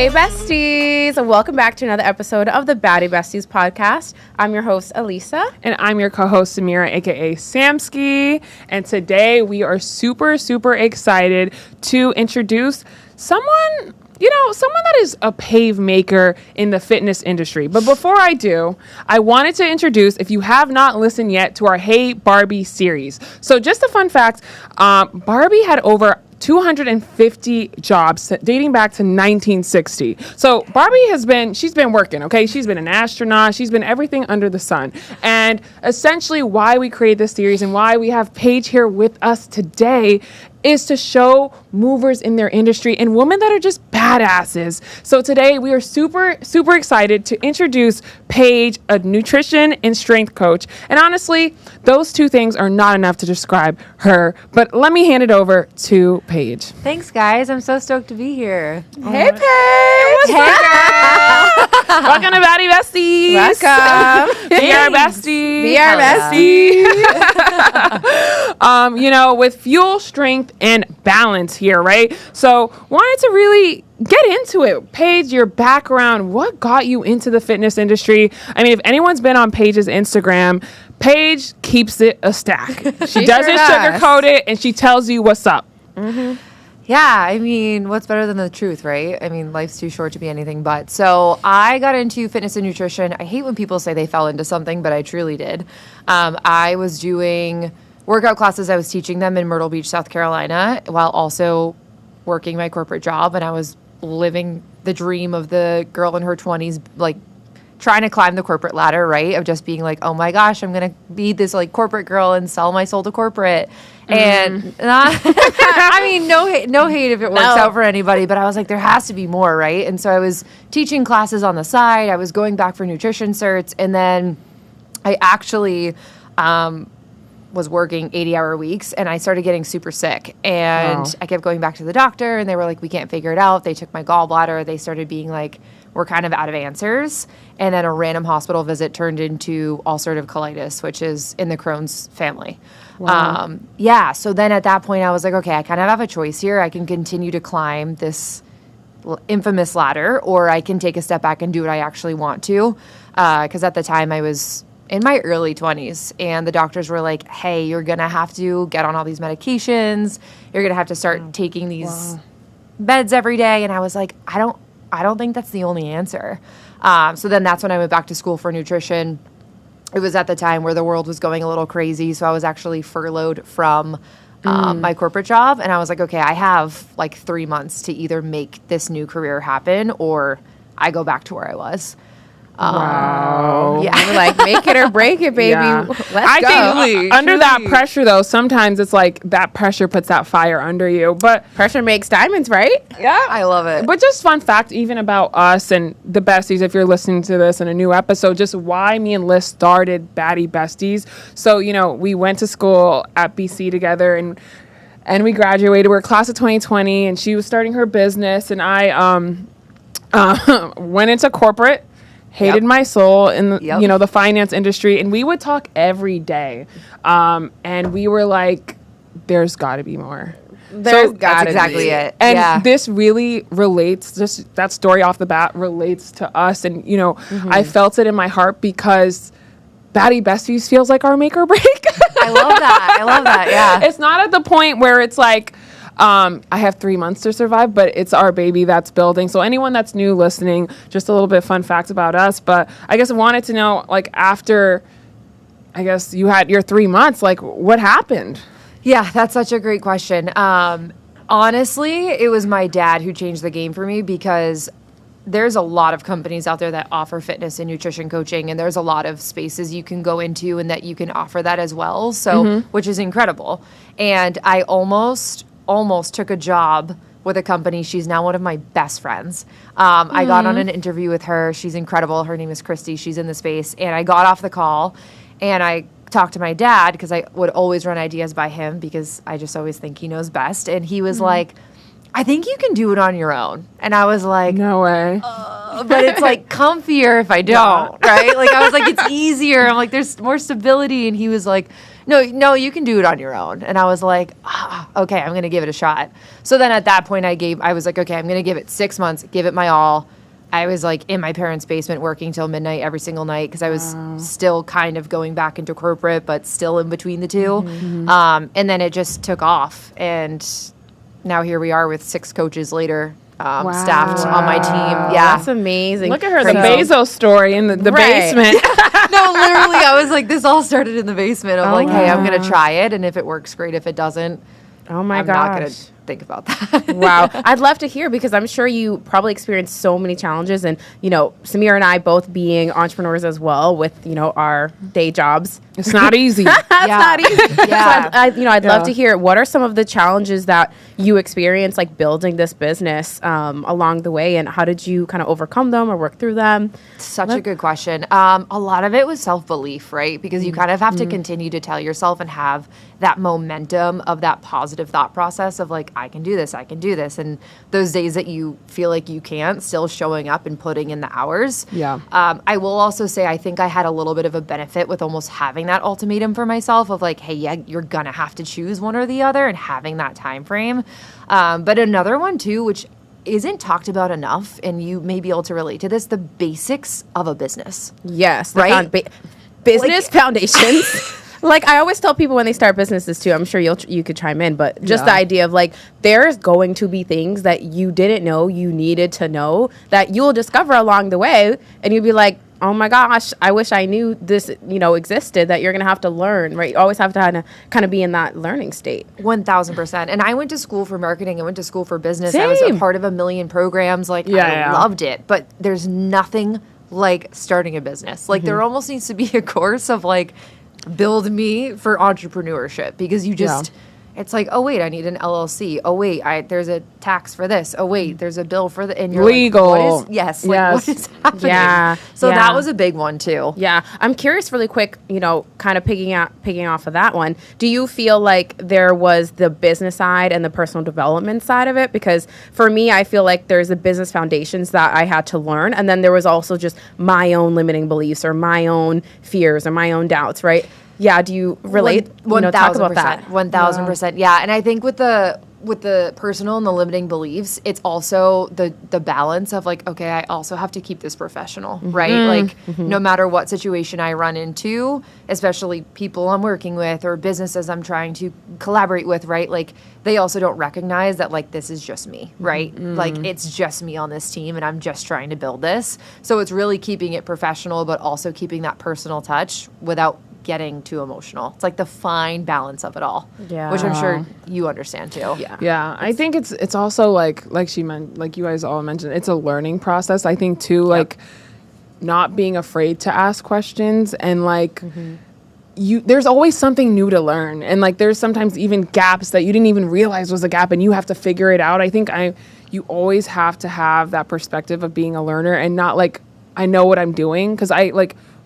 Hey besties, welcome back to another episode of the Baddie Besties podcast. I'm your host Alyssa. And I'm your co-host Samira, aka Samski. And today we are super excited to introduce someone that is a pave maker in the fitness industry. But before I do, I wanted to introduce, if you have not listened yet, to our Hey Barbie series. So just a fun fact, Barbie had over 250 jobs dating back to 1960. So Barbie she's been working, okay? She's been an astronaut. She's been everything under the sun. And essentially why we create this series and why we have Paige here with us today is to show movers in their industry and women that are just badasses. So today we are super excited to introduce Paige, a nutrition and strength coach. And honestly, those two things are not enough to describe her. But let me hand it over to Paige. Thanks, guys. I'm so stoked to be here. Hey, Paige. Hey, girl. Welcome to Baddie Besties. Welcome. Be our bestie. Be our bestie. With fuel, strength, and balance here, right? So wanted to really get into it. Paige, your background, what got you into the fitness industry? I mean, if anyone's been on Paige's Instagram, Paige keeps it a stack. She doesn't sugarcoat it, and she tells you what's up. Mm-hmm. Yeah, I mean, what's better than the truth, right? I mean, life's too short to be anything but. So I got into fitness and nutrition. I hate when people say they fell into something, but I truly did. I was doing workout classes. I was teaching them in Myrtle Beach, South Carolina, while also working my corporate job. And I was living the dream of the girl in her 20s, like trying to climb the corporate ladder, right? Of just being like, oh my gosh, I'm going to be this like corporate girl and sell my soul to corporate. And I mean, no hate if it works out for anybody, but I was like, there has to be more, right? And so I was teaching classes on the side. I was going back for nutrition certs. And then I actually was working 80-hour weeks, and I started getting super sick. And I kept going back to the doctor, and they were like, we can't figure it out. They took my gallbladder. They started being like, we're kind of out of answers. And then a random hospital visit turned into ulcerative colitis, which is in the Crohn's family. Wow. So then at that point I was like, okay, I kind of have a choice here. I can continue to climb this infamous ladder, or I can take a step back and do what I actually want to. Because at the time I was in my early 20s, and the doctors were like, hey, you're going to have to get on all these medications. You're going to have to start taking these meds every day. And I was like, I don't think that's the only answer. So then that's when I went back to school for nutrition. It was at the time where the world was going a little crazy. So I was actually furloughed from my corporate job. And I was like, okay, I have like 3 months to either make this new career happen or I go back to where I was. Wow. Yeah. You're like, make it or break it, baby. Yeah. Let's I go. think under that pressure, though, sometimes it's like that pressure puts that fire under you. But Pressure makes diamonds, right? yeah, I love it. But just fun fact, even about us and the besties, if you're listening to this in a new episode, just why me and Liz started Baddie Besties. So, we went to school at BC together, and we graduated. We're class of 2020, and she was starting her business, and I went into corporate. Hated my soul in the, the finance industry, and we would talk every day, and we were like, "There's got to be more." That's exactly it. And this really relates. Just that story off the bat relates to us, and I felt it in my heart because Baddie Besties feels like our make or break. I love that. Yeah, it's not at the point where it's like, I have 3 months to survive, but it's our baby that's building. So anyone that's new listening, just a little bit of fun facts about us. But I guess I wanted to know, like, after, I guess you had your 3 months, like, what happened? Yeah, that's such a great question. Honestly, it was my dad who changed the game for me, because there's a lot of companies out there that offer fitness and nutrition coaching, and there's a lot of spaces you can go into and that you can offer that as well. So, which is incredible. And I almost took a job with a company. She's now one of my best friends. I got on an interview with her. She's incredible. Her name is Christy. She's in the space. And I got off the call and I talked to my dad, because I would always run ideas by him because I just always think he knows best. And he was like, I think you can do it on your own. And I was like, no way. But it's like comfier if I don't, right? Like I was like, it's easier. I'm like, there's more stability. And he was like, no, you can do it on your own. And I was like, okay, I'm going to give it a shot. So then at that point I was like, okay, I'm going to give it 6 months, give it my all. I was like in my parents' basement working till midnight every single night because I was still kind of going back into corporate, but still in between the two. And then it just took off. And now here we are with 6 coaches later. Staffed on my team. Yeah. That's amazing. Look at her, the Bezos story in the basement. No, literally, I was like, this all started in the basement of hey, I'm going to try it. And if it works, great. If it doesn't, oh my I'm gosh. not going to think about that. Wow. I'd love to hear because I'm sure you probably experienced so many challenges and, Samira and I both being entrepreneurs as well with, our day jobs. It's not easy. It's not easy. Yeah. So I'd love to hear what are some of the challenges that you experienced like building this business along the way and how did you kind of overcome them or work through them? Such a good question. A lot of it was self-belief, right? Because you kind of have to continue to tell yourself and have that momentum of that positive thought process of like, I can do this. And those days that you feel like you can't, still showing up and putting in the hours. Yeah. I will also say, I think I had a little bit of a benefit with almost having that ultimatum for myself of like, hey, yeah, you're going to have to choose one or the other and having that time frame. But another one too, which isn't talked about enough, and you may be able to relate to this, the basics of a business. Yes. Right? Business foundations. Like I always tell people when they start businesses too, I'm sure you could chime in, but just the idea of like, there's going to be things that you didn't know you needed to know that you'll discover along the way. And you'll be like, oh my gosh, I wish I knew this, existed, that you're going to have to learn, right? You always have to kind of be in that learning state. 1,000%. And I went to school for marketing. I went to school for business. Same. I was a part of a million programs. Like I loved it, but there's nothing like starting a business. Like there almost needs to be a course of like, build me for entrepreneurship because you just it's like, oh wait, I need an LLC. Oh wait, there's a tax for this. Oh wait, there's a bill for the and you're legal. Like, what is happening? Yeah. So that was a big one too. Yeah. I'm curious really quick, kind of picking off of that one. Do you feel like there was the business side and the personal development side of it? Because for me, I feel like there's the business foundations that I had to learn. And then there was also just my own limiting beliefs or my own fears or my own doubts, right? Yeah, do you relate? 1,000%. Talk about that. 1,000%. Yeah, and I think with the personal and the limiting beliefs, it's also the balance of like, okay, I also have to keep this professional, right? Like no matter what situation I run into, especially people I'm working with or businesses I'm trying to collaborate with, right? Like they also don't recognize that like this is just me, right? Like it's just me on this team and I'm just trying to build this. So it's really keeping it professional, but also keeping that personal touch without getting too emotional. It's like the fine balance of it all, which I'm sure you understand too. Yeah. I think it's also like she meant, like you guys all mentioned, it's a learning process. I think too, like not being afraid to ask questions and like there's always something new to learn. And like, there's sometimes even gaps that you didn't even realize was a gap and you have to figure it out. I think you always have to have that perspective of being a learner and not like, I know what I'm doing. Cause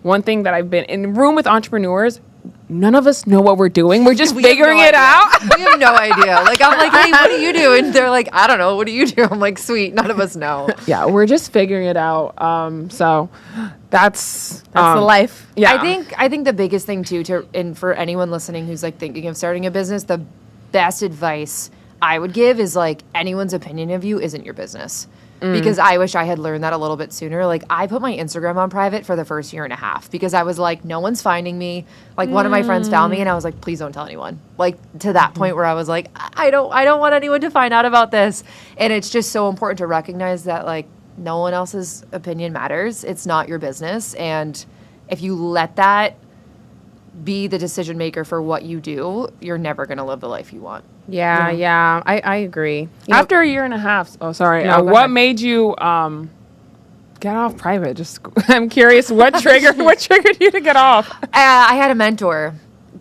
one thing that I've been in the room with entrepreneurs, none of us know what we're doing. We're just figuring it out. We have no idea. Like, I'm like, hey, what do you do? And they're like, I don't know. What do you do? I'm like, sweet. None of us know. Yeah, we're just figuring it out. So that's the life. Yeah. I think the biggest thing too, and for anyone listening who's like thinking of starting a business, the best advice I would give is like anyone's opinion of you isn't your business. Because I wish I had learned that a little bit sooner. Like I put my Instagram on private for the first year and a half because I was like, no one's finding me. Like one of my friends found me and I was like, please don't tell anyone. Like to that point where I was like, I don't want anyone to find out about this. And it's just so important to recognize that like no one else's opinion matters. It's not your business. And if you let that be the decision maker for what you do, you're never going to live the life you want. Yeah. I agree. After a year and a half, what made you get off private? Just I'm curious, what triggered you to get off? I had a mentor.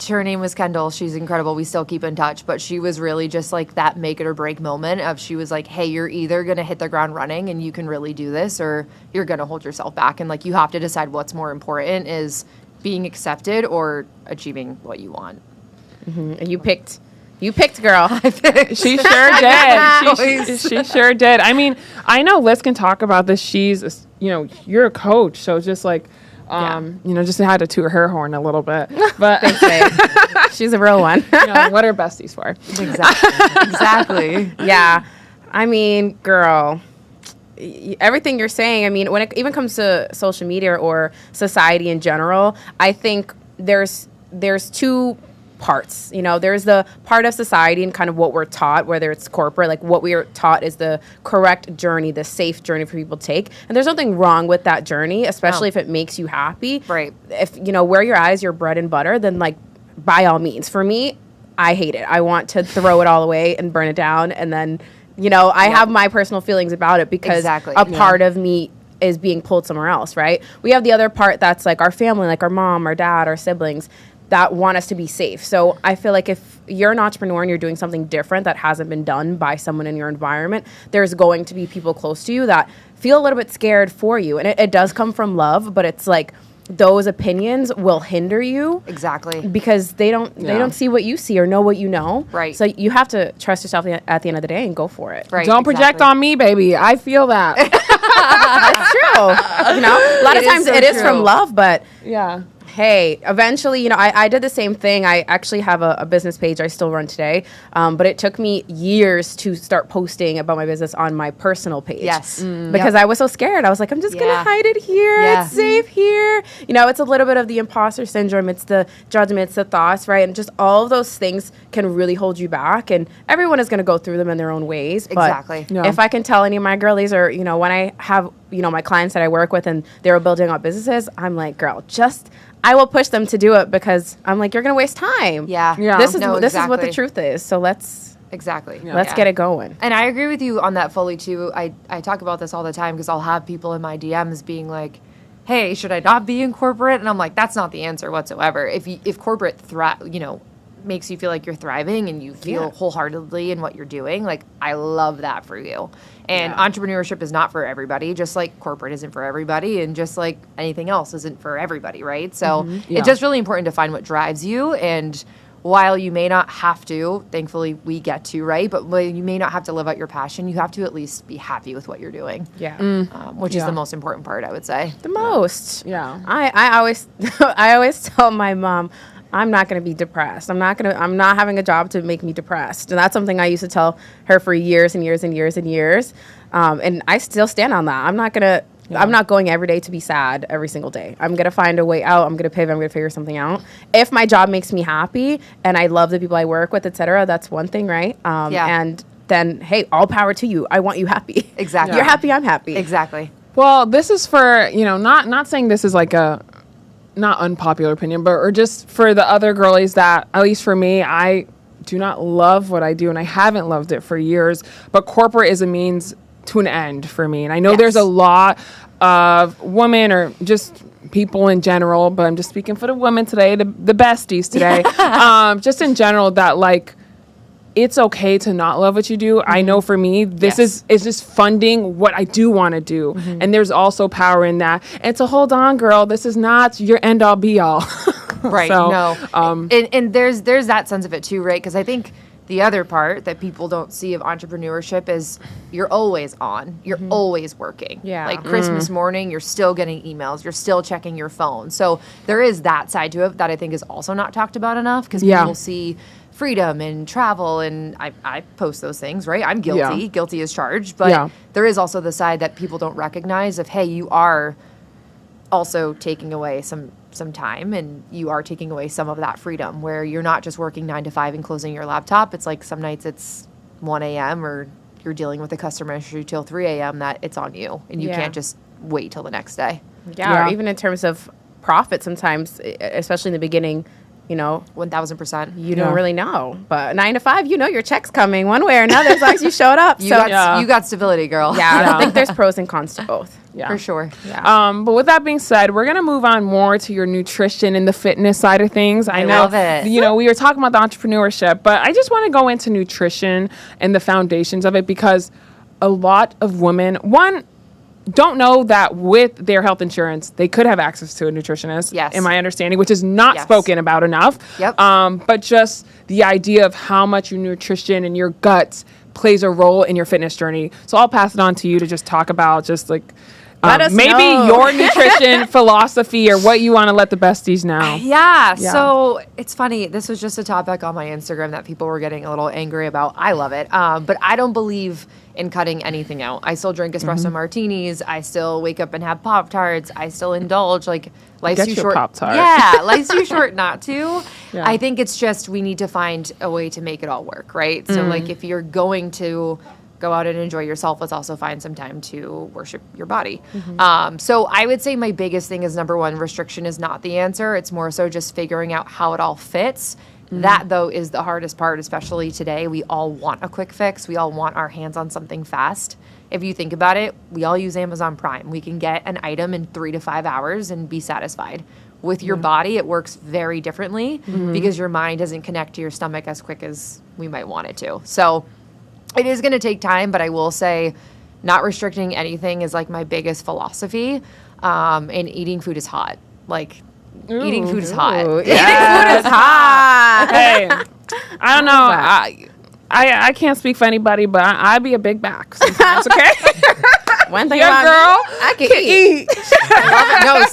Her name was Kendall. She's incredible. We still keep in touch, but she was really just like that make it or break moment of she was like, hey, you're either going to hit the ground running and you can really do this or you're going to hold yourself back. And like, you have to decide what's more important is being accepted or achieving what you want. And you picked, girl. She sure did. She sure did. I mean, I know Liz can talk about this. She's, you're a coach. So it's just like, Just had to toot her horn a little bit. But Thanks, babe. She's a real one. what are besties for? Exactly. Yeah. I mean, girl, everything you're saying, I mean, when it even comes to social media or society in general, I think there's two parts. There's the part of society and kind of what we're taught, whether it's corporate, like what we are taught is the correct journey, the safe journey for people to take. And there's nothing wrong with that journey, especially if it makes you happy. Right. If, where your eyes, your bread and butter, then like by all means. For me, I hate it. I want to throw it all away and burn it down. And then, I have my personal feelings about it because a part of me is being pulled somewhere else, right? We have the other part that's like our family, like our mom, our dad, our siblings that want us to be safe. So I feel like if you're an entrepreneur and you're doing something different that hasn't been done by someone in your environment, there's going to be people close to you that feel a little bit scared for you. And it does come from love, but it's like those opinions will hinder you. Exactly. Because they don't see what you see or know what you know. Right. So you have to trust yourself at the end of the day and go for it. Right. Don't project on me, baby. I feel that. That's true. A lot of times it is from love, but Yeah. hey, eventually, I did the same thing. I actually have a business page I still run today, but it took me years to start posting about my business on my personal page. Yes. Because I was so scared. I was like, I'm just going to hide it here. Yeah. It's safe here. It's a little bit of the imposter syndrome. It's the judgment. It's the thoughts, right? And just all of those things can really hold you back. And everyone is going to go through them in their own ways. But Exactly. Yeah. if I can tell any of my girlies or, when I have, my clients that I work with and they're building up businesses, I'm like, girl, I will push them to do it because I'm like, you're going to waste time. Yeah. Yeah. This is what the truth is. So let's Exactly. get it going. And I agree with you on that fully too. I talk about this all the time because I'll have people in my DMs being like, hey, should I not be in corporate? And I'm like, that's not the answer whatsoever. If corporate makes you feel like you're thriving and you feel wholeheartedly in what you're doing, like I love that for you. And entrepreneurship is not for everybody, just like corporate isn't for everybody, and just like anything else isn't for everybody, right? So it's just really important to find what drives you. And while you may not have to, thankfully we get to, right? But while you may not have to live out your passion, you have to at least be happy with what you're doing. Yeah. Which is the most important part, I would say. The most. Yeah. I always I always tell my mom, I'm not going to be depressed. I'm not having a job to make me depressed. And that's something I used to tell her for years and years and years and years. And I still stand on that. I'm not going every day to be sad every single day. I'm going to find a way out. I'm going to pivot. I'm going to figure something out. If my job makes me happy and I love the people I work with, et cetera, that's one thing, right? And then, hey, all power to you. I want you happy. Exactly. You're happy, I'm happy. Exactly. Well, this is for, not saying this is like a not unpopular opinion, or just for the other girlies that, at least for me, I do not love what I do and I haven't loved it for years, but corporate is a means to an end for me. And I know there's a lot of women or just people in general, but I'm just speaking for the women today, the besties today, just in general that like, it's okay to not love what you do. I know for me, this is just funding what I do want to do. And there's also power in that. And to hold on, girl, this is not your end all be all. Right. So, no. And there's that sense of it too, right? Because I think the other part that people don't see of entrepreneurship is you're always on. You're always working. Yeah. Like Christmas morning, you're still getting emails. You're still checking your phone. So there is that side to it that I think is also not talked about enough because people see freedom and travel, and I post those things, right? I'm guilty. Yeah. Guilty as charged. But there is also the side that people don't recognize of, hey, you are also taking away some time, and you are taking away some of that freedom where you're not just working 9 to 5 and closing your laptop. It's like some nights it's 1 a.m. or you're dealing with a customer issue till 3 a.m. that it's on you, and you can't just wait till the next day. Yeah, or even in terms of profit sometimes, especially in the beginning, 1,000%. You don't really know. But 9 to 5, your check's coming one way or another as long as you showed up. You got stability, girl. Yeah, I think there's pros and cons to both. Yeah. For sure. Yeah. But with that being said, we're going to move on more to your nutrition and the fitness side of things. I know, love it. We were talking about the entrepreneurship, but I just want to go into nutrition and the foundations of it because a lot of women, don't know that with their health insurance, they could have access to a nutritionist, in my understanding, which is not spoken about enough. Yep. But just the idea of how much your nutrition and your guts plays a role in your fitness journey. So I'll pass it on to you to just talk about just like Let us maybe know. your nutrition philosophy or what you want to let the besties know. Yeah, so it's funny. This was just a topic on my Instagram that people were getting a little angry about. I love it. But I don't believe in cutting anything out. I still drink espresso martinis. I still wake up and have Pop-Tarts. I still indulge. Like, life's Get too your short. Pop-Tart. Yeah, life's too short not to. Yeah. I think it's just we need to find a way to make it all work, right? So, like, if you're going to go out and enjoy yourself, let's also find some time to worship your body. So I would say my biggest thing is, number one, restriction is not the answer. It's more so just figuring out how it all fits. That, though, is the hardest part, especially today. We all want a quick fix. We all want our hands on something fast. If you think about it, we all use Amazon Prime. We can get an item in 3 to 5 hours and be satisfied. With your body, it works very differently because your mind doesn't connect to your stomach as quick as we might want it to. So it is going to take time, but I will say not restricting anything is like my biggest philosophy. And eating food is hot. Like, eating food is hot. Eating food Yes. is hot. Hey, I don't know. I can't speak for anybody, but I'd be a big back sometimes, okay? One thing Your about girl me, I can eat. No,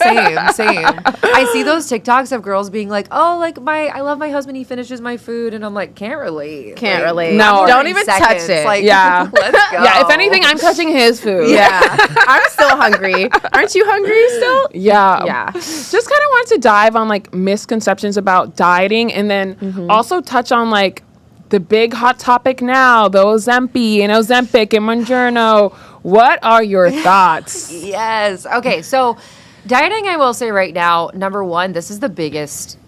same. I see those TikToks of girls being like, "Oh, like I love my husband. He finishes my food," and I'm like, "Can't relate. Can't Like, relate. No. Don't even touch it. Like, Yeah. let's go. Yeah, if anything, I'm touching his food. Yeah. I'm still hungry. Aren't you hungry still? Yeah. Yeah. Just kind of wanted to dive on like misconceptions about dieting and then also touch on like the big hot topic now, the Ozempic and Mounjaro. What are your thoughts? Yes. Okay. So, dieting, I will say right now, number one, this is the biggest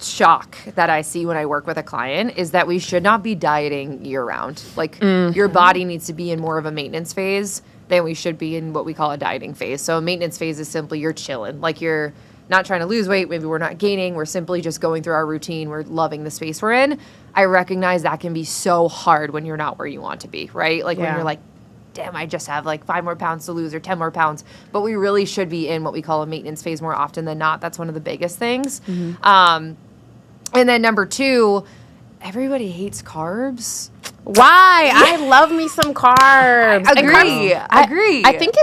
shock that I see when I work with a client is that we should not be dieting year round. Like, your body needs to be in more of a maintenance phase than we should be in what we call a dieting phase. So, a maintenance phase is simply you're chilling. Like, you're not trying to lose weight. Maybe we're not gaining. We're simply just going through our routine. We're loving the space we're in. I recognize that can be so hard when you're not where you want to be, right? Like, when you're like, damn, I just have like 5 more pounds to lose or 10 more pounds. But we really should be in what we call a maintenance phase more often than not. That's one of the biggest things. And then number 2, everybody hates carbs. Why? I love me some carbs. Agree. Agree. I think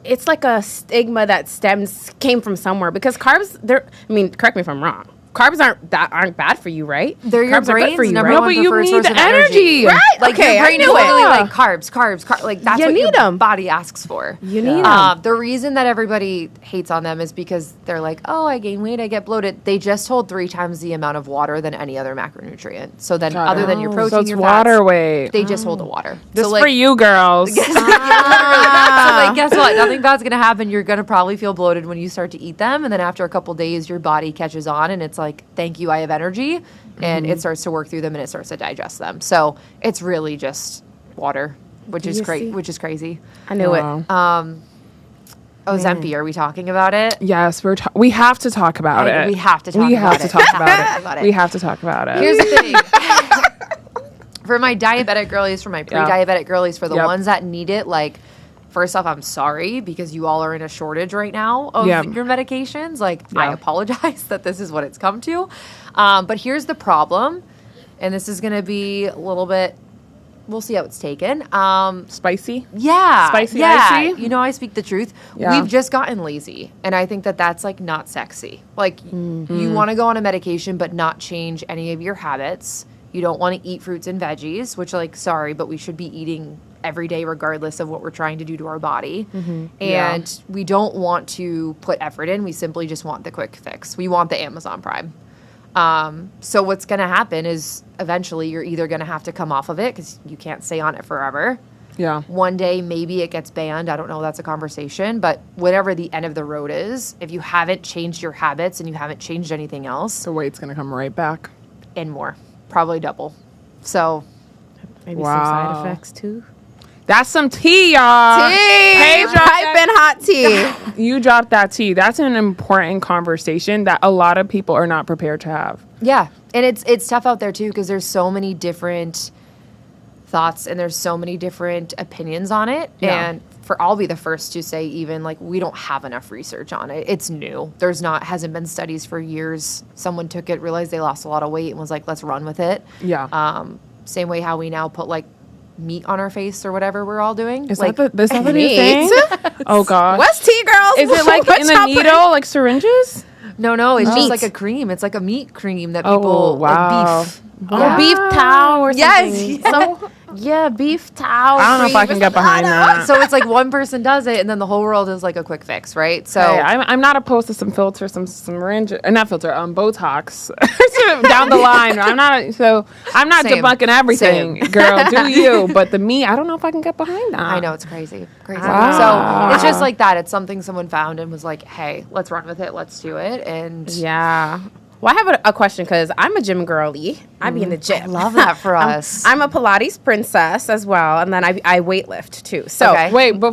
it's like a stigma that came from somewhere because carbs, correct me if I'm wrong. Carbs aren't bad for you, right? They're your Carbs are good brain's for you, number right? No, one but you preferred need source the of energy. energy. Right? Like, Okay, your I brain is knew it. literally like carbs. Like, that's You what need your 'em. body asks for. You need 'em. The reason that everybody hates on them is because they're like, oh, I gain weight, I get bloated. They just hold 3 times the amount of water than any other macronutrient. So then, other than your protein, So it's your water fats, weight. they just hold the water. This so, for you girls. So, like, guess what? Nothing bad's gonna happen. You're gonna probably feel bloated when you start to eat them, and then after a couple days, your body catches on, and it's like, "Thank you, I have energy," and it starts to work through them, and it starts to digest them. So it's really just water, which is you crazy. see? Which is crazy. I knew it. Ozempic, are we talking about it? Yes, we have to talk about it. We have to talk We about have to it. talk We have to about talk it. about it. We have to talk about it. Here's the thing. For my diabetic girlies, for my pre-diabetic girlies, for the ones that need it, like, first off, I'm sorry because you all are in a shortage right now of your medications. Like, I apologize that this is what it's come to. But here's the problem, and this is going to be a little bit, we'll see how it's taken. Spicy? Yeah. Spicy, icy? You know, I speak the truth. Yeah. We've just gotten lazy. And I think that that's like not sexy. Like, you want to go on a medication but not change any of your habits. You don't want to eat fruits and veggies, which, like, sorry, but we should be eating every day regardless of what we're trying to do to our body. And we don't want to put effort in. We simply just want the quick fix. We want the Amazon Prime. So what's going to happen is eventually you're either going to have to come off of it because you can't stay on it forever. Yeah. One day maybe it gets banned. I don't know. That's a conversation. But whatever the end of the road is, if you haven't changed your habits and you haven't changed anything else, The weight's going to come right back. and more, probably double. So Maybe some side effects too. That's some tea, y'all. Tea, piping hot tea. You dropped that tea. That's an important conversation that a lot of people are not prepared to have. yeah, and it's tough out there too because there's so many different thoughts and there's so many different opinions on it. Yeah. And I'll be the first to say, even, like, we don't have enough research on it. It's new. Hasn't been studies for years. Someone took it, realized they lost a lot of weight, and was like, let's run with it. Yeah. Same way how we now put, like, meat on our face or whatever we're all doing. Is like, that the new thing? Oh God. What's tea, girls? Is it like in the needle, like syringes? No, it's Meat. just like a cream. It's like a meat cream that Oh, people wow. like beef. Oh, beef towel or something. Yes. Yeah, beef towel. I don't know if I can get behind that. So it's like one person does it, and then the whole world is like a quick fix, right? So Hey, I'm not opposed to some filter, some syringe, not filter, Botox down the line. I'm not Same. debunking everything, girl. Do you? But the me, I don't know if I can get behind that. I know it's crazy. Wow. So it's just like that. It's something someone found and was like, "Hey, let's run with it. Let's do it." And Yeah. Well, I have a question because I'm a gym girly. I be in the gym. I love that for us. I'm a Pilates princess as well, and then I weight lift too. So Okay. Wait, What?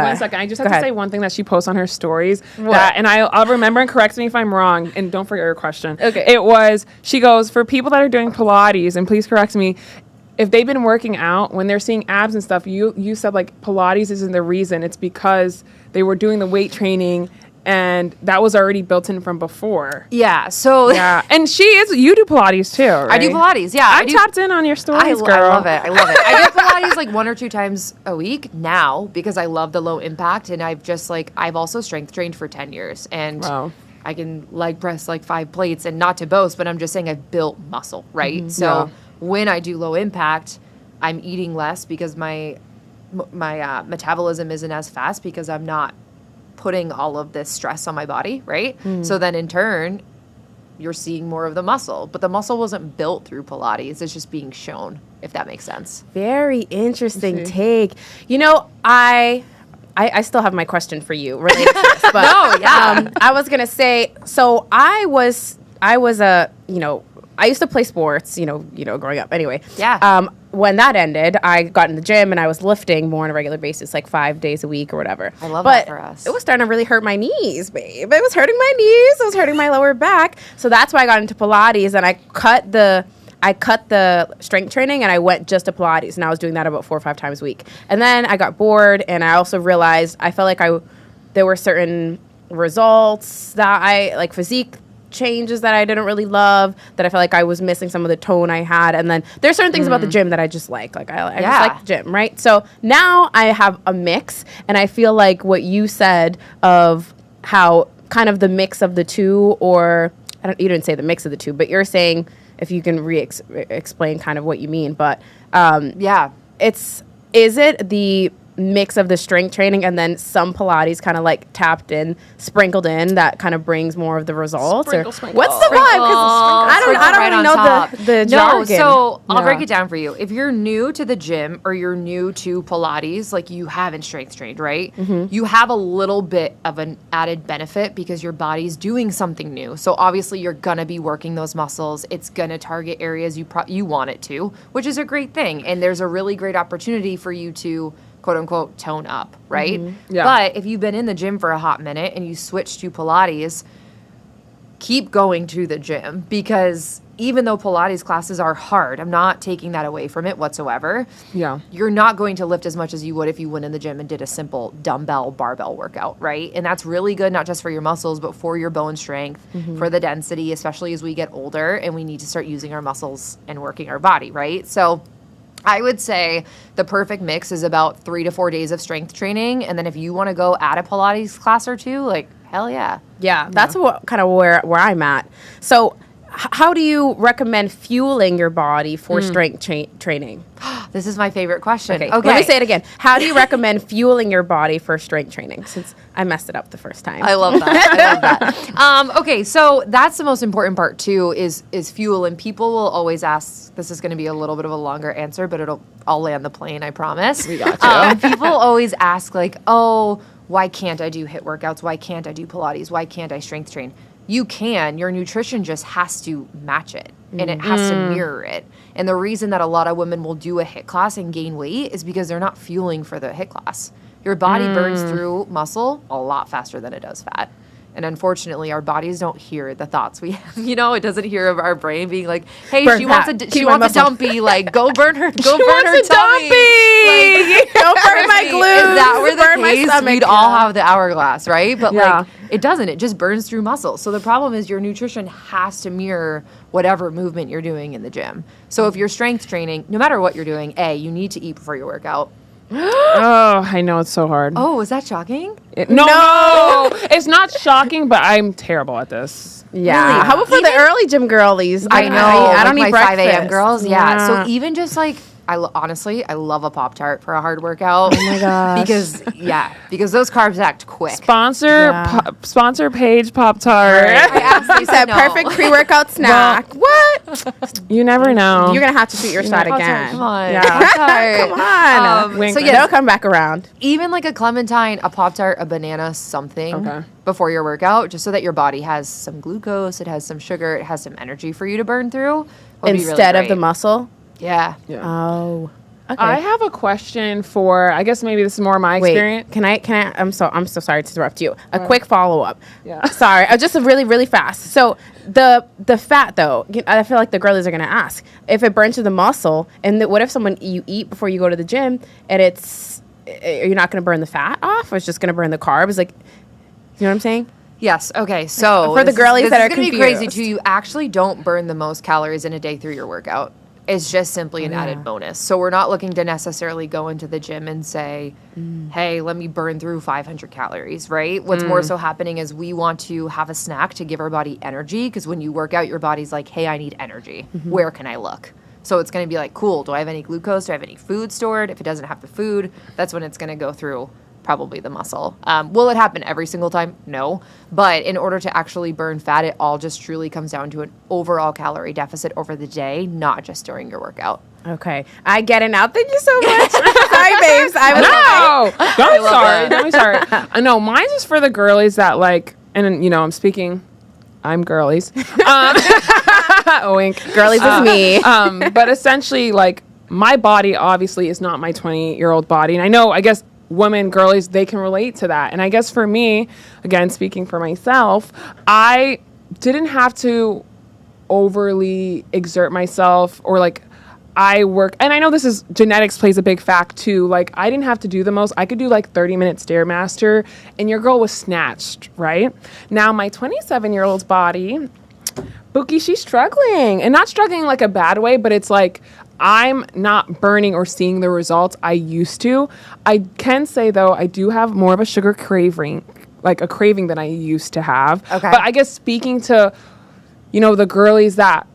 1 second. I just have Go to ahead. say one thing that she posts on her stories. What? That, and I'll remember and correct me if I'm wrong. And don't forget your question. Okay. It was, she goes, for people that are doing Pilates, and please correct me, if they've been working out, when they're seeing abs and stuff, you said like Pilates isn't the reason. It's because they were doing the weight training and that was already built in from before. yeah, so Yeah. And you do Pilates too, right? I do Pilates. Yeah, I'm tapped in on your stories, girl. I love it. I do Pilates like 1 or 2 times a week now because I love the low impact, and I've also strength trained for 10 years, and Wow. I can leg press like 5 plates, and not to boast, but I'm just saying I've built muscle, right? So Yeah. when I do low impact, I'm eating less because my metabolism isn't as fast because I'm not putting all of this stress on my body, right? So then in turn, you're seeing more of the muscle. But the muscle wasn't built through Pilates. It's just being shown, if that makes sense. Very interesting take. You know, I still have my question for you related to this, but No, yeah. I was gonna say, so I was a, I used to play sports, growing up. Anyway, Yeah. When that ended, I got in the gym and I was lifting more on a regular basis, like 5 days a week or whatever. I love but that for us. It was starting to really hurt my knees, babe. It was hurting my knees. It was hurting my lower back. So that's why I got into Pilates, and I cut the strength training and I went just to Pilates, and I was doing that about 4 or 5 times a week. And then I got bored, and I also realized I felt like there were certain results that like physique changes that I didn't really love, that I felt like I was missing some of the tone I had. And then there's certain things about the gym that I just like. Like I just like the gym, right? So now I have a mix, and I feel like what you said of how kind of the mix of the two, or you didn't say the mix of the two, but you're saying, if you can explain kind of what you mean, but Yeah. is it the mix of the strength training and then some Pilates kind of like tapped in, sprinkled in, that kind of brings more of the results? Sprinkle, or sprinkle. what's the vibe? 'Cause I don't Right really on know top. the No, jargon. so I'll Yeah. break it down for you. If you're new to the gym or you're new to Pilates, like you haven't strength trained, right? You have a little bit of an added benefit because your body's doing something new. So obviously you're gonna be working those muscles. It's gonna target areas you want it to, which is a great thing. And there's a really great opportunity for you to quote unquote tone up, right? Yeah. But if you've been in the gym for a hot minute and you switch to Pilates, keep going to the gym, because even though Pilates classes are hard, I'm not taking that away from it whatsoever. Yeah. You're not going to lift as much as you would if you went in the gym and did a simple dumbbell barbell workout, right? And that's really good, not just for your muscles, but for your bone strength, for the density, especially as we get older and we need to start using our muscles and working our body, right? So I would say the perfect mix is about 3 to 4 days of strength training. And then if you want to go add a Pilates class or two, like, hell yeah. Yeah, that's what kind of where I'm at. So how do you recommend fueling your body for strength training? This is my favorite question. Okay. Let me say it again. How do you recommend fueling your body for strength training? Since I messed it up the first time. I love that. Okay, so that's the most important part too, is fuel. And people will always ask, this is going to be a little bit of a longer answer, but I'll land the plane, I promise. We got you. People always ask like, oh, why can't I do HIIT workouts? Why can't I do Pilates? Why can't I strength train? You can. Your nutrition just has to match it, and it has to mirror it. And the reason that a lot of women will do a HIIT class and gain weight is because they're not fueling for the HIIT class. Your body burns through muscle a lot faster than it does fat. And unfortunately, our bodies don't hear the thoughts we have. You know, it doesn't hear of our brain being like, "Hey, Burn she fat. wants a Keep my muscle." dumpy. Like, go burn her. Go She burn wants her a tummy. Don't burn my If glutes. that were the burn my case, stomach. we'd all have the hourglass, right? But Yeah. like, it doesn't. It just burns through muscle. So the problem is your nutrition has to mirror whatever movement you're doing in the gym. So if you're strength training, no matter what you're doing, you need to eat before you work out. Oh, I know it's so hard. Oh, was that shocking? No, it's not shocking, but I'm terrible at this. Yeah. Really? How about for the early gym girlies? I know. I don't like need my breakfast. 5 a.m. girls. Yeah. Yeah. So even just like, honestly, I love a Pop-Tart for a hard workout. Oh my gosh. because those carbs act quick. Sponsor Paige Pop-Tart. I absolutely You said no. perfect pre-workout snack. What? You never know. You're gonna have to shoot your shot Pop-Tart, again. come on. Yeah. Pop-Tart. Come on. Wink, so wink. They'll yes, come back around. even like a clementine, a Pop-Tart, a banana, something Okay. before your workout, just so that your body has some glucose, it has some sugar, it has some energy for you to burn through. would be really Instead of the great. muscle. Yeah. Oh. Okay. I have a question for, I guess maybe this is more my experience. Can I I'm so sorry to interrupt you. A quick follow up. Yeah. Sorry. Just really fast. So the fat though, I feel like the girlies are gonna ask if it burns through the muscle, and what if you eat before you go to the gym and you're not gonna burn the fat off, or it's just gonna burn the carbs? Like, you know what I'm saying? Yes. Okay. So For the girlies this that is are gonna be crazy confused. too. You actually don't burn the most calories in a day through your workout. It's just simply an added bonus. So we're not looking to necessarily go into the gym and say, "Hey, let me burn through 500 calories." Right? What's more so happening is we want to have a snack to give our body energy, because when you work out, your body's like, "Hey, I need energy. Where can I look?" So it's going to be like, cool, do I have any glucose? Do I have any food stored? If it doesn't have the food, that's when it's going to go through probably the muscle. Will it happen every single time? No. But in order to actually burn fat, it all just truly comes down to an overall calorie deficit over the day, not just during your workout. Okay, I get it now. Thank you so much. Sorry, babes. I was No, don't be sorry. No, mine's just for the girlies that like, and you know, I'm girlies. Wink. Girlies is me. But essentially, like, my body obviously is not my 28-year-old body. And I guess women, girlies, they can relate to that. And I guess for me, again, speaking for myself, I didn't have to overly exert myself, or like, I work, and I know this is, genetics plays a big fact too. Like, I didn't have to do the most. I could do like 30-minute Stairmaster, and your girl was snatched, right? Now, my 27-year-old's body, Bookie, she's struggling, and not struggling like a bad way, but it's like, I'm not burning or seeing the results I used to. I can say, though, I do have more of a sugar craving, like a craving than I used to have. Okay. But I guess speaking to, the girlies that,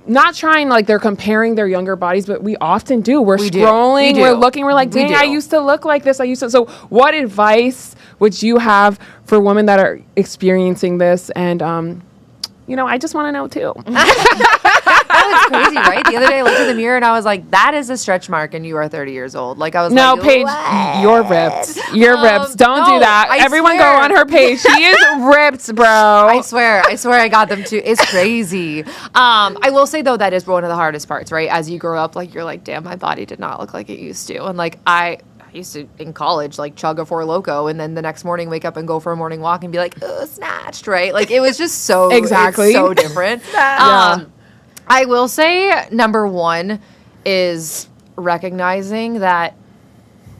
not trying like they're comparing their younger bodies, but we often do. We're scrolling, we're looking, we're like, dang, I used to look like this. So what advice would you have for women that are experiencing this? And, I just want to know too. That was crazy, right? The other day I looked in the mirror and I was like, that is a stretch mark and you are 30 years old. Like, I was No, like, Paige, what? you're ripped. You're ripped. Don't no, do that. I Everyone swear. go on her page. She is ripped, bro. I swear I got them too. It's crazy. I will say though, that is one of the hardest parts, right? As you grow up, like, you're like, damn, my body did not look like it used to. And like, I used to, in college, like, chug a Four Loko, and then the next morning wake up and go for a morning walk and be like, snatched, right? Like, it was just so Exactly. it's so different. Yeah. I will say number one is recognizing that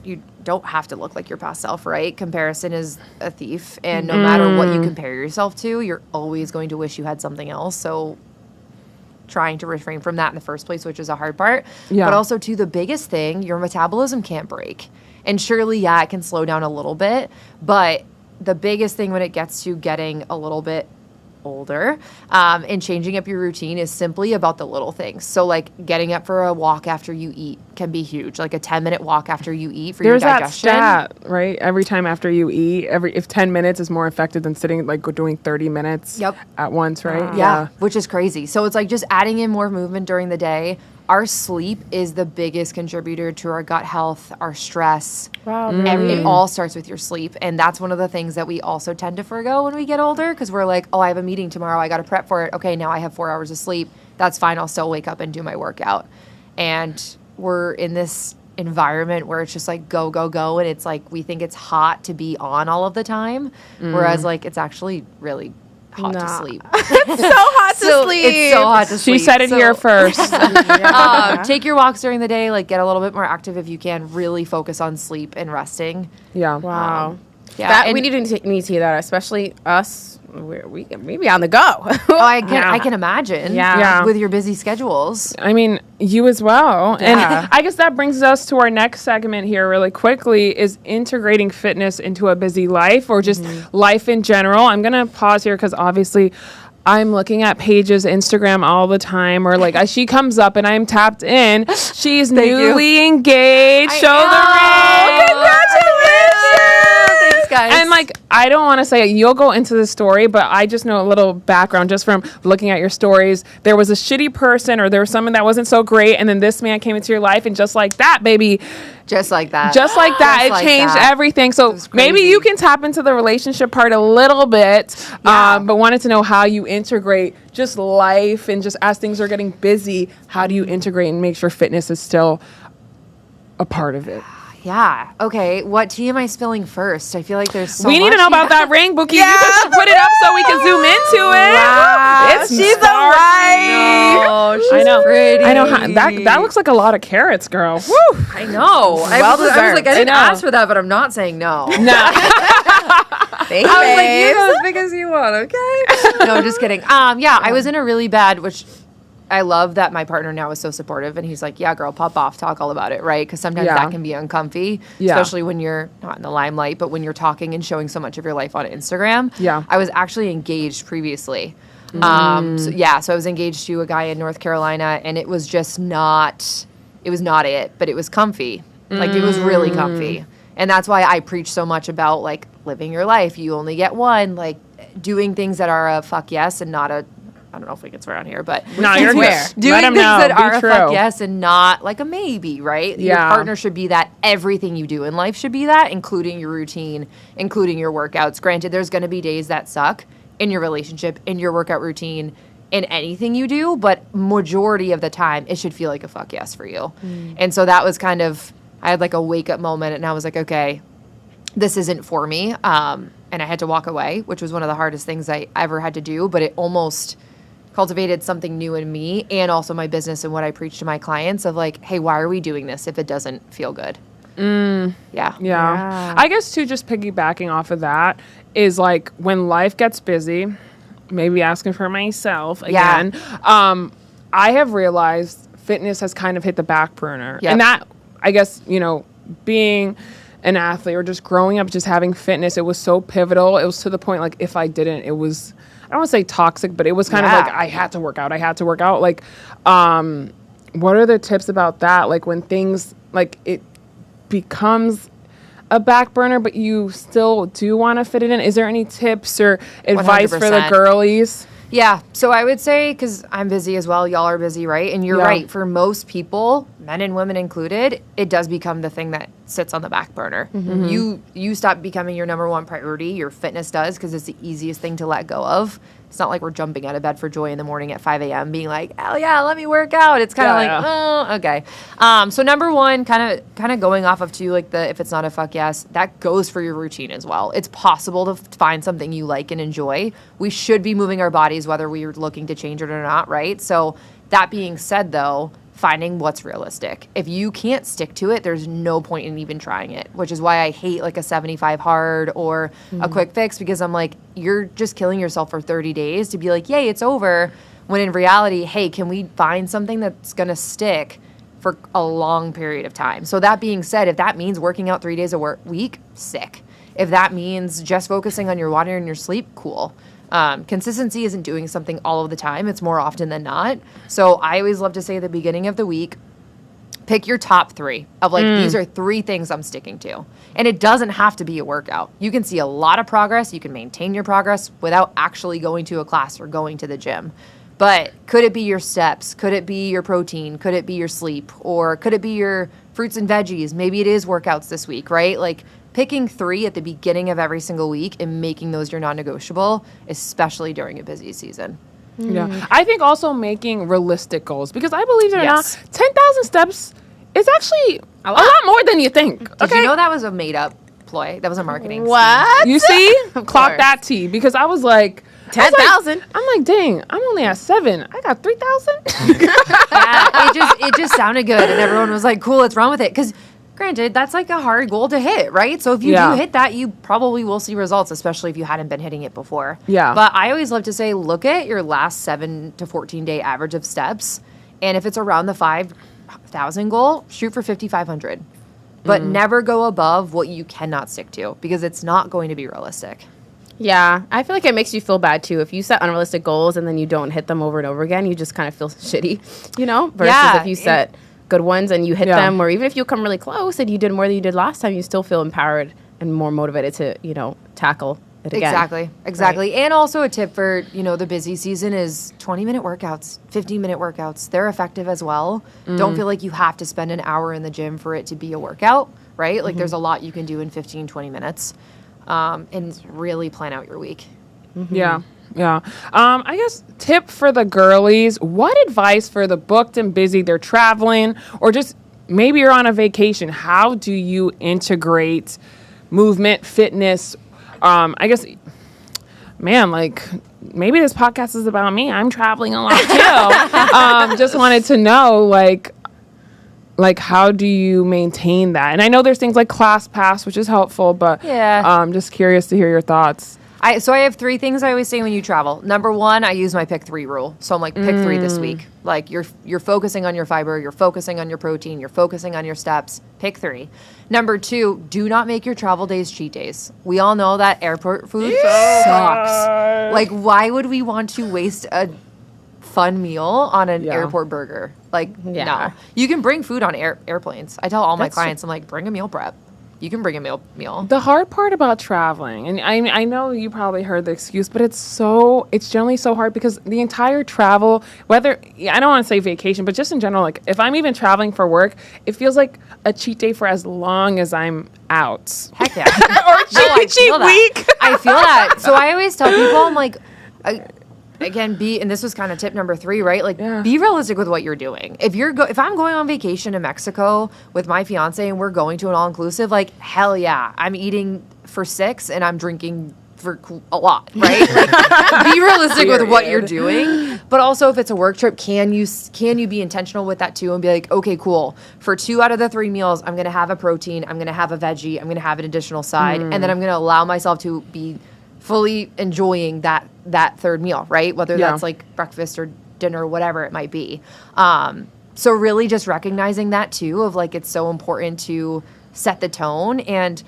you don't have to look like your past self, right? Comparison is a thief, and no matter what you compare yourself to, you're always going to wish you had something else. So trying to refrain from that in the first place, which is a hard part. Yeah. But also, too, the biggest thing, your metabolism can't break. And surely, it can slow down a little bit, but the biggest thing when it gets to getting a little bit older and changing up your routine is simply about the little things. So like getting up for a walk after you eat can be huge. Like a 10-minute walk after you eat for There's your that digestion. stat, right? Every time after you eat, if 10 minutes is more effective than sitting, like doing 30 minutes at once, right? Yeah, which is crazy. So it's like just adding in more movement during the day. Our sleep is the biggest contributor to our gut health, our stress. Wow. It all starts with your sleep. And that's one of the things that we also tend to forgo when we get older, because we're like, oh, I have a meeting tomorrow. I got to prep for it. Okay, now I have 4 hours of sleep. That's fine. I'll still wake up and do my workout. And we're in this environment where it's just like go, go, go. And it's like we think it's hot to be on all of the time. Whereas like it's actually really hot to sleep. It's so hot to sleep. It's so hot to sleep. She said it here first. Take your walks during the day, like get a little bit more active if you can. Really focus on sleep and resting. Yeah. Wow. Yeah, We need to hear that, especially us. We be on the go. I can imagine. Yeah. With your busy schedules. I mean, you as well. And I guess that brings us to our next segment here really quickly is integrating fitness into a busy life or just life in general. I'm going to pause here because obviously I'm looking at Paige's Instagram all the time or like as she comes up and I'm tapped in. She's newly engaged. Show the ring. Congratulations. Guys. And like, I don't want to say you'll go into the story, but I just know a little background just from looking at your stories. There was a shitty person or there was someone that wasn't so great. And then this man came into your life and just like that, baby. Just like that. It changed everything. So maybe you can tap into the relationship part a little bit, but wanted to know how you integrate just life and just as things are getting busy, how do you integrate and make sure fitness is still a part of it? Yeah. Okay. What tea am I spilling first? I feel like there's so we need to know about that ring, Bookie. You can put it up so we can zoom into it. Wow. She's a wife. No, she's I know. pretty. I know. That looks like a lot of carrots, girl. Woo. I know. I was like, I didn't ask for that, but I'm not saying no. No. Thank you, I was like, you go as big as you want, okay? No, just kidding. I was in a really bad, which I love that my partner now is so supportive, and he's like, yeah, girl, pop off, talk all about it, right? Because sometimes that can be uncomfy, especially when you're not in the limelight, but when you're talking and showing so much of your life on Instagram. Yeah. I was actually engaged previously. So I was engaged to a guy in North Carolina, and it was just not it, but it was comfy. Like, it was really comfy. And that's why I preach so much about, like, living your life. You only get one, like, doing things that are a fuck yes and not a, I don't know if we can swear on here, but no, you're doing things that are a fuck yes and not like a maybe, right? Yeah. Your partner should be that. Everything you do in life should be that, including your routine, including your workouts. Granted, there's going to be days that suck in your relationship, in your workout routine, in anything you do, but majority of the time, it should feel like a fuck yes for you. And so that was kind of, I had like a wake up moment, and I was like, okay, this isn't for me. And I had to walk away, which was one of the hardest things I ever had to do, but it almost cultivated something new in me and also my business and what I preach to my clients of like, hey, why are we doing this if it doesn't feel good? Yeah. I guess too, just piggybacking off of that is like when life gets busy, maybe asking for myself again, I have realized fitness has kind of hit the back burner. And that, I guess, being an athlete or just growing up, just having fitness, it was so pivotal. It was to the point, like, if I didn't, it was, I don't want to say toxic, but it was kind of like, I had to work out. Like, what are the tips about that? Like when things, like it becomes a back burner, but you still do want to fit it in. Is there any tips or advice 100%. for the girlies? Yeah. So I would say, because I'm busy as well, y'all are busy, right? And you're right. For most people, men and women included, it does become the thing that sits on the back burner. You stop becoming your number one priority. Your fitness does, because it's the easiest thing to let go of. It's not like we're jumping out of bed for joy in the morning at 5 a.m. being like, hell yeah, let me work out. It's kind of oh, okay. So number one, kind of going off of too, like if it's not a fuck yes, that goes for your routine as well. It's possible to find something you like and enjoy. We should be moving our bodies whether we're looking to change it or not, right? So that being said though, finding what's realistic. If you can't stick to it, there's no point in even trying it, which is why I hate like a 75 hard or a quick fix, because I'm like, you're just killing yourself for 30 days to be like, yay, it's over. When in reality, hey, can we find something that's going to stick for a long period of time? So that being said, if that means working out 3 days a week, sick. If that means just focusing on your water and your sleep, cool. Consistency isn't doing something all of the time. It's more often than not. So I always love to say at the beginning of the week, pick your top 3 of like, these are 3 things I'm sticking to. And it doesn't have to be a workout. You can see a lot of progress. You can maintain your progress without actually going to a class or going to the gym. But could it be your steps? Could it be your protein? Could it be your sleep? Or could it be your fruits and veggies? Maybe it is workouts this week, right? Like, picking 3 at the beginning of every single week and making those your non-negotiable, especially during a busy season. Yeah. I think also making realistic goals, because I believe it or not, 10,000 steps it's actually a lot more than you think. Did you know that was a made up ploy? That was a marketing scheme. What? You see? Clock that T, because I was like 10,000. I'm like, dang, I'm only at 7. I got 3,000. Yeah, it just sounded good, and everyone was like, cool, let's run with it. Because granted, that's like a hard goal to hit, right? So if you do hit that, you probably will see results, especially if you hadn't been hitting it before. Yeah. But I always love to say, look at your last 7 to 14 day average of steps. And if it's around the 5,000 goal, shoot for 5,500. But never go above what you cannot stick to, because it's not going to be realistic. Yeah, I feel like it makes you feel bad too. If you set unrealistic goals and then you don't hit them over and over again, you just kind of feel shitty, you know? Versus if you set good ones and you hit them, or even if you come really close and you did more than you did last time, you still feel empowered and more motivated to, you know, tackle it again. Exactly. Right. And also a tip for, you know, the busy season is 20-minute workouts, 15-minute workouts. They're effective as well. Don't feel like you have to spend an hour in the gym for it to be a workout, right? Like there's a lot you can do in 15, 20 minutes. And really plan out your week. Yeah. I guess tip for the girlies, what advice for the booked and busy, they're traveling, or just maybe you're on a vacation? How do you integrate movement, fitness? I guess, man, like maybe this podcast is about me. I'm traveling a lot too. Just wanted to know, like how do you maintain that? And I know there's things like ClassPass, which is helpful, but just curious to hear your thoughts. So I have 3 things I always say when you travel. Number 1, I use my pick 3 rule. So I'm like, pick 3 this week. Like you're focusing on your fiber, you're focusing on your protein, you're focusing on your steps. Pick 3. Number 2, do not make your travel days cheat days. We all know that airport food sucks. Like, why would we want to waste a fun meal on an airport burger? Like, no. You can bring food on airplanes. I tell all my clients, I'm like, bring a meal prep. You can bring a meal. The hard part about traveling, and I know you probably heard the excuse, but it's generally so hard because the entire travel, I don't want to say vacation, but just in general, like if I'm even traveling for work, it feels like a cheat day for as long as I'm out. Heck yeah. Or cheat week. I feel that. So I always tell people, I'm like, again, and this was kind of tip number 3, right? Like, be realistic with what you're doing. If I'm going on vacation to Mexico with my fiance and we're going to an all-inclusive, like, hell yeah, I'm eating for 6 and I'm drinking for a lot, right? Like, be realistic with what you're doing. But also, if it's a work trip, can you be intentional with that too and be like, okay, cool. For 2 out of the 3 meals, I'm going to have a protein, I'm going to have a veggie, I'm going to have an additional side, and then I'm going to allow myself to be fully enjoying that 3rd meal, right? Whether that's like breakfast or dinner, whatever it might be. So really just recognizing that too, of like, it's so important to set the tone. And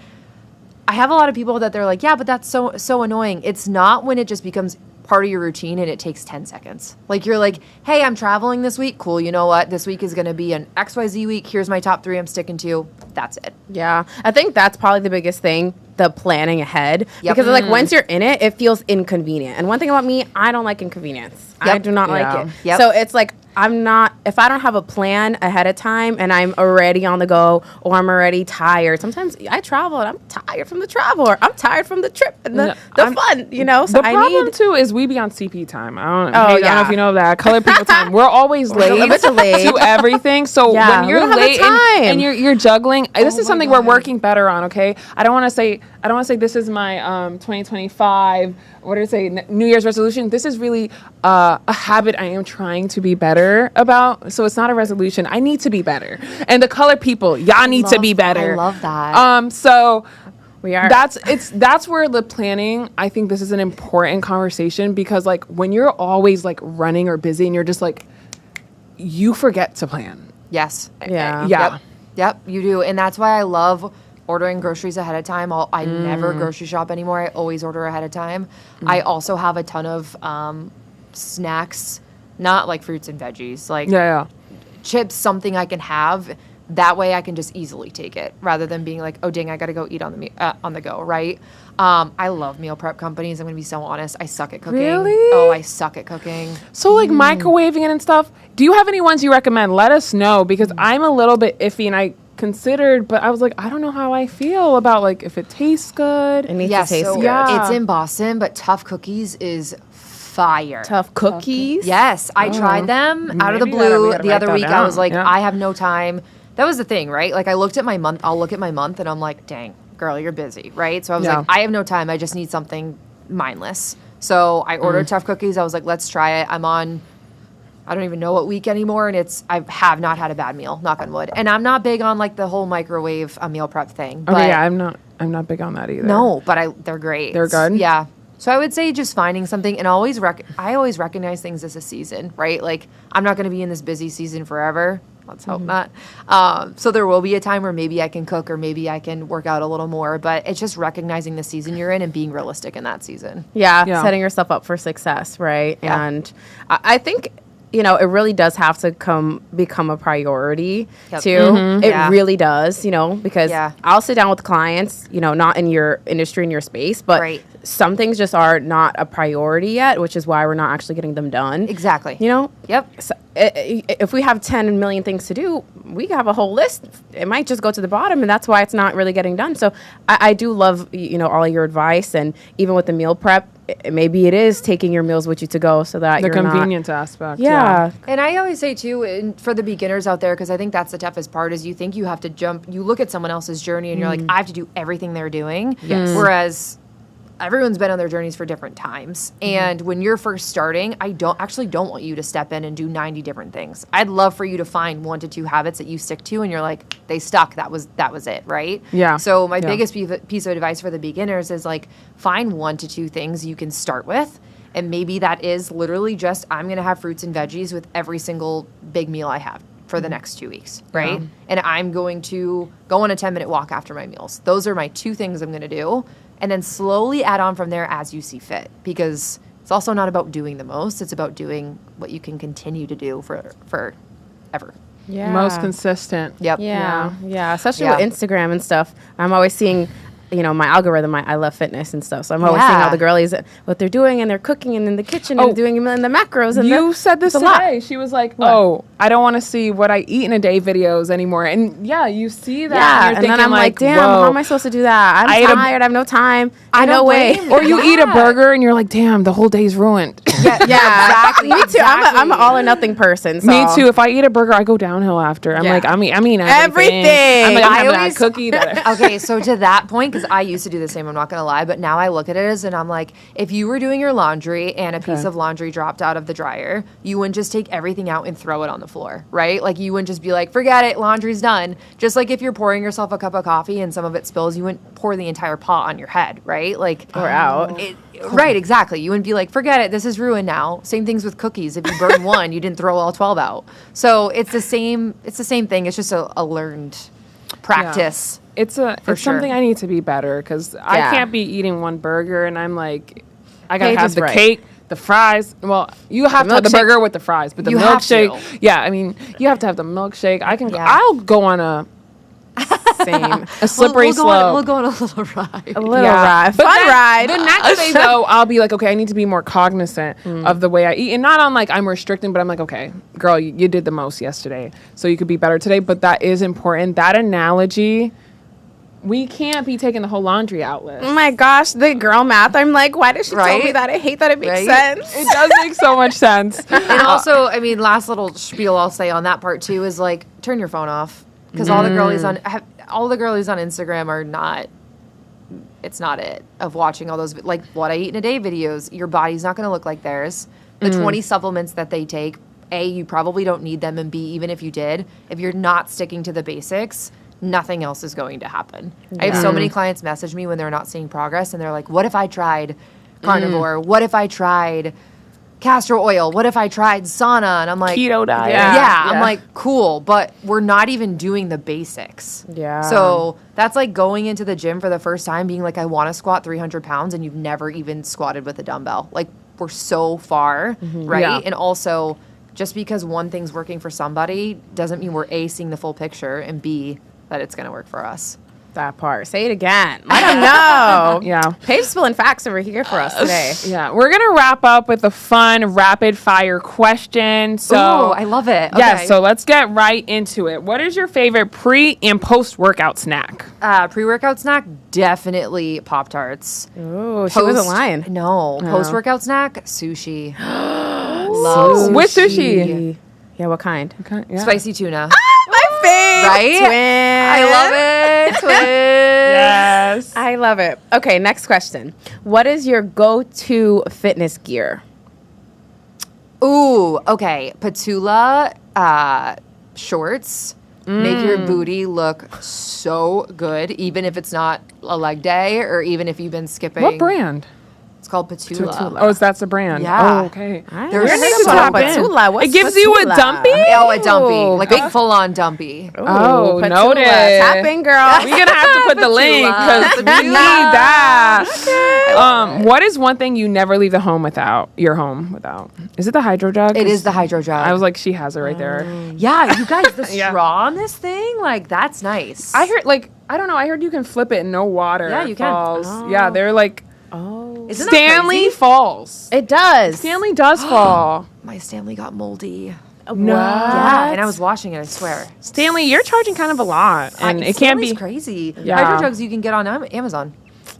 I have a lot of people that they're like, yeah, but that's so annoying. It's not when it just becomes part of your routine and it takes 10 seconds. Like you're like, hey, I'm traveling this week. Cool. You know what? This week is going to be an XYZ week. Here's my top 3 I'm sticking to. That's it. Yeah. I think that's probably the biggest thing, the planning ahead. Because like once you're in it, it feels inconvenient. And one thing about me, I don't like inconvenience. I do not like it. So it's like, if I don't have a plan ahead of time and I'm already on the go or I'm already tired. Sometimes I travel and I'm tired from the travel or I'm tired from the trip and the fun, you know? So the problem too is we be on CP time. I don't know if you know that. Colored people time. We're always late to everything. So when you're late and you're juggling, this is something we're working better on, okay? I don't want to say this is my 2025, New Year's resolution. This is really a habit I am trying to be better about. So it's not a resolution. I need to be better. And the colored people, y'all need to be better. I love that. So we are. That's where the planning, I think this is an important conversation because like when you're always like running or busy and you're just like, you forget to plan. Yes. Yeah. Yep, you do. And that's why I love ordering groceries ahead of time. I never grocery shop anymore. I always order ahead of time. I also have a ton of snacks, not like fruits and veggies, like chips, something I can have. That way I can just easily take it rather than being like, oh, dang, I got to go eat on the go, right? I love meal prep companies. I'm going to be so honest. I suck at cooking. Really? Oh, I suck at cooking. So like microwaving it and stuff. Do you have any ones you recommend? Let us know because I'm a little bit iffy and I considered, but I was like, I don't know how I feel about like if it tastes good. It needs to taste good. It's in Boston, but Tough Cookies is fire. Tough Cookies? Yes, I tried them out of the blue the other week. I was like, I have no time. that was the thing, right? Like I looked at my month, I'll look at my month and I'm like, dang, girl, you're busy, right? So I was like, I have no time. I just need something mindless. So I ordered tough cookies. I was like, let's try it. I'm on, I don't even know what week anymore. And I have not had a bad meal, knock on wood. And I'm not big on like the whole microwave meal prep thing. But yeah, I'm not big on that either. No, but they're great. They're good? Yeah. So I would say just finding something, and I always recognize things as a season, right? Like I'm not going to be in this busy season forever. Let's hope not. So there will be a time where maybe I can cook or maybe I can work out a little more, but it's just recognizing the season you're in and being realistic in that season. Yeah. Setting yourself up for success, right? Yeah. And I think, it really does have to become a priority too. It really does, because I'll sit down with clients, not in your industry, in your space, but some things just are not a priority yet, which is why we're not actually getting them done. Exactly. Yep. So if we have 10 million things to do, we have a whole list. It might just go to the bottom, and that's why it's not really getting done. So I do love, all your advice, and even with the meal prep, maybe it is taking your meals with you to go so that the you're convenience aspect. Yeah. And I always say too, for the beginners out there, because I think that's the toughest part, is you think you have to you look at someone else's journey and you're like, I have to do everything they're doing. Yes. Whereas everyone's been on their journeys for different times. And when you're first starting, I don't want you to step in and do 90 different things. I'd love for you to find 1 to 2 habits that you stick to and you're like, they stuck. That was it, right? Yeah. So my biggest piece of advice for the beginners is like, find 1 to 2 things you can start with. And maybe that is literally just, I'm going to have fruits and veggies with every single big meal I have for the next 2 weeks, right? Yeah. And I'm going to go on a 10-minute walk after my meals. Those are my 2 things I'm going to do. And then slowly add on from there as you see fit, because it's also not about doing the most. It's about doing what you can continue to do for ever. Yeah. Most consistent. Yep. Yeah. Especially with Instagram and stuff. I'm always seeing, my algorithm, I love fitness and stuff. So I'm always seeing all the girlies, what they're doing, and they're cooking and in the kitchen and doing in the macros. And you said this today. She was like, I don't want to see what I eat in a day videos anymore. And you see that. Yeah. And, and then I'm like, damn, how am I supposed to do that? I'm tired. I have no time. No way. Or you eat a burger and you're like, damn, the whole day's ruined. Yeah, exactly. Me too. I'm an all or nothing person. So. Me too. If I eat a burger, I go downhill after. I'm like, I mean everything. I'm like, I'm having a cookie. Okay, so to that point, because I used to do the same, I'm not going to lie, but now I look at it as, and I'm like, if you were doing your laundry and a piece of laundry dropped out of the dryer, you wouldn't just take everything out and throw it on the floor, right? Like you wouldn't just be like, forget it, laundry's done. Just like if you're pouring yourself a cup of coffee and some of it spills, you wouldn't pour the entire pot on your head, right? Like, or out. Right, exactly. You wouldn't be like, forget it, this is ruined now. Same things with cookies. If you burn one, you didn't throw all 12 out. So it's the same thing. It's just a learned practice. Yeah. It's something I need to be better, because I can't be eating one burger and I'm like, I gotta have the cake, the fries. Well, you have to have the burger with the fries, but the milkshake. Yeah, I mean, you have to have the milkshake. I'll go on a slippery slope. We'll go on a little ride. Ride. Fun ride. The next day, though, I'll be like, okay, I need to be more cognizant of the way I eat. And not on like I'm restricting, but I'm like, okay, girl, you did the most yesterday, so you could be better today. But that is important. That analogy, we can't be taking the whole laundry out list. Oh my gosh, the girl math. I'm like, why did she tell me that? I hate that it makes sense. It does make so much sense. And also, I mean, last little spiel I'll say on that part too is like, turn your phone off. Because all the girlies on Instagram are not. It's not it of watching all those like what I eat in a day videos. Your body's not going to look like theirs. The 20 supplements that they take, A, you probably don't need them, and B, even if you did, if you're not sticking to the basics, nothing else is going to happen. I have so many clients message me when they're not seeing progress, and they're like, "What if I tried carnivore? What if I tried castor oil? What if I tried sauna?" And I'm like, keto diet. Yeah. I'm like, cool, but we're not even doing the basics. Yeah. So that's like going into the gym for the first time, being like, I want to squat 300 pounds, and you've never even squatted with a dumbbell. Like, we're so far, right? Yeah. And also, just because one thing's working for somebody doesn't mean we're A, seeing the full picture, and B, that it's going to work for us. That part. Say it again. Let them know. Yeah. Paige spilling facts over here for us today. Yeah. We're going to wrap up with a fun rapid fire question. So, ooh, I love it. Okay. Yeah. So let's get right into it. What is your favorite pre and post workout snack? Pre-workout snack, definitely Pop-Tarts. Ooh, she wasn't lying. No. Post-workout snack, sushi. Love sushi. With sushi. Yeah, what kind? Yeah. Spicy tuna. My Right? Twin. I love it. Twin. Yes. I love it. Okay, next question. What is your go-to fitness gear? Ooh, okay. Patula shorts make your booty look so good, even if it's not a leg day or even if you've been skipping. What brand? It's called Patula. Oh, that's the brand. Yeah. Oh, okay. There's We're so gonna talk good. Patula. What's It gives you a Patula? dumpy? Oh, a dumpy. Like a full-on dumpy. Oh, Patula. noted. Tap in, girl. We're gonna have to put the link because we need that. What is one thing you never leave the home without? Your home without? Is it the hydro jug? It is the hydro jug. I was like, she has it right there. Yeah, you guys, the Yeah. straw on this thing, like, that's nice. I heard I don't know. I heard you can flip it and no water. Yeah, you can. falls. Yeah, they're like Isn't that Stanley crazy? falls. It does. Stanley does fall. My Stanley got moldy. No. Yeah, and I was washing it, I swear. Stanley, you're charging kind of a lot, and it can't Stanley's be crazy. Yeah. Hydro jugs you can get on Amazon.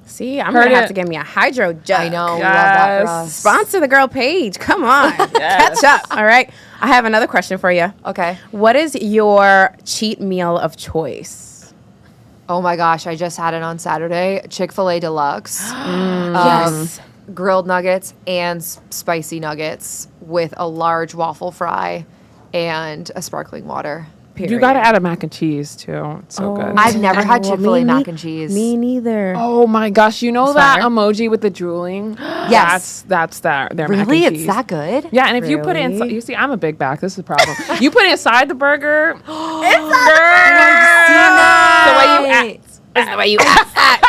See, I'm Heard gonna have it. to get me a hydro jug. I know, we love that for Yes. us. Sponsor the girl Paige. Come on. Catch up. All right. I have another question for you. Okay. What is your cheat meal of choice? Oh my gosh, I just had it on Saturday. Chick-fil-A Deluxe. Yes. Grilled nuggets and spicy nuggets with a large waffle fry and a sparkling water. You got to add a mac and cheese too. It's so good. I've never had Well, Chick-fil-A me mac and cheese. Me neither. Oh my gosh! You know That's that fire. emoji with the drooling? Yes. that's their mac and Really? cheese. It's that good? Yeah, and if you put it inside, Really? you see, I'm a big back. This is the problem. You put it inside the burger. It's the way you act. It's the way you act.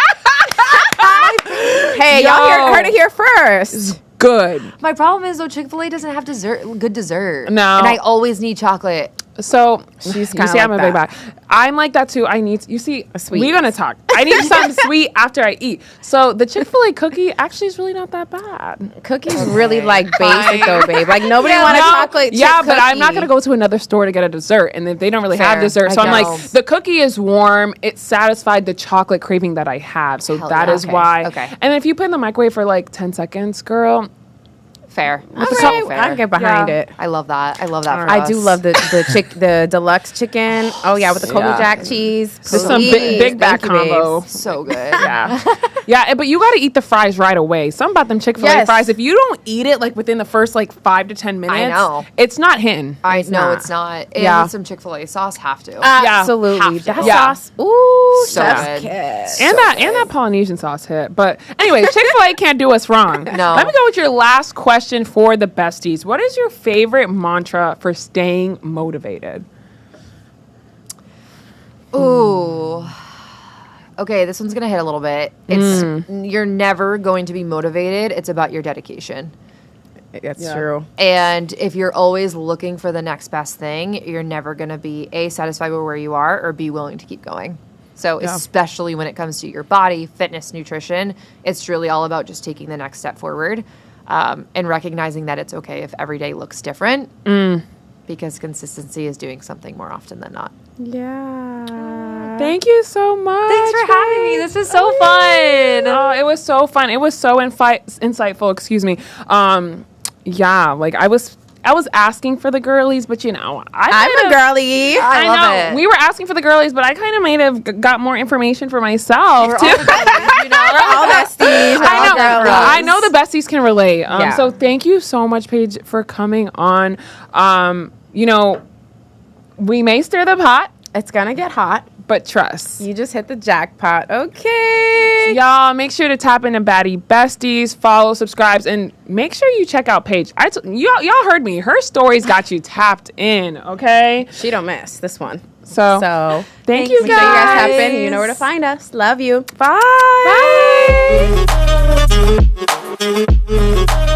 Hey, y'all Yo. heard it here first. Good. My problem is though Chick-fil-A doesn't have good dessert. No. And I always need chocolate. So She's you kinda see, I'm a like big that. back. I'm like that too. I need. You see, sweet. we're gonna talk. I need something sweet after I eat. So the Chick-fil-A cookie actually is really not that bad. Cookies really like basic though, babe. Like nobody want a No, chocolate chip yeah, but I'm not cookie. gonna go to another store to get a dessert, and if they don't really have Fair. dessert, so I I'm like, know. the cookie is warm. It satisfied the chocolate craving that I have, so Hell that yeah. is Okay. why. Okay. And if you put it in the microwave for like 10 seconds, girl, Fair. All That's right, so fair. I get behind Yeah. it. I love that. I love that. For I us. do love the deluxe chicken. Oh yeah, with the Kobe Yeah. Jack cheese. this is some big back Thank you, babes. combo. So good. Yeah, yeah, but you got to eat the fries right away. Something about them Chick-fil-A Yes. fries. If you don't eat it like within the first like 5 to 10 minutes, know. it's not hitting. I know not. it's not. And Yeah. with some Chick-fil-A sauce, have to. Absolutely. Have to. That Yeah. sauce. Ooh, So chef's good. kiss. And that Polynesian sauce hit. But anyway, Chick-fil-A can't do us wrong. No. Let me go with your last question for the besties. What is your favorite mantra for staying motivated? Ooh. Okay, this one's gonna hit a little bit. It's you're never going to be motivated. It's about your dedication. That's Yeah. true. And if you're always looking for the next best thing, you're never gonna be A, satisfied with where you are, or B, willing to keep going. So especially when it comes to your body, fitness, nutrition, it's really all about just taking the next step forward, and recognizing that it's okay if every day looks different, because consistency is doing something more often than not. Yeah. Thank you so much. Thanks for having me. This was so fun. Oh, it was so fun. It was so insightful. Excuse me. Yeah, like I was asking for the girlies, but you know, I'm a girly. I love know it. we were asking for the girlies, but I kind of might have got more information for myself We're too. all together, you know? We're all besties. We're all girlies. I know the besties can relate. Yeah. So thank you so much, Paige, for coming on. You know, we may stir the pot, It's gonna get hot. but trust. You just hit the jackpot. Okay. Y'all, make sure to tap into Baddie Besties, follow, subscribes, and make sure you check out Paige. Y'all heard me. Her stories got you tapped in, okay? She don't miss this one. So, thank you Make sure you guys tap guys. in. You know where to find us. Love you. Bye. Bye.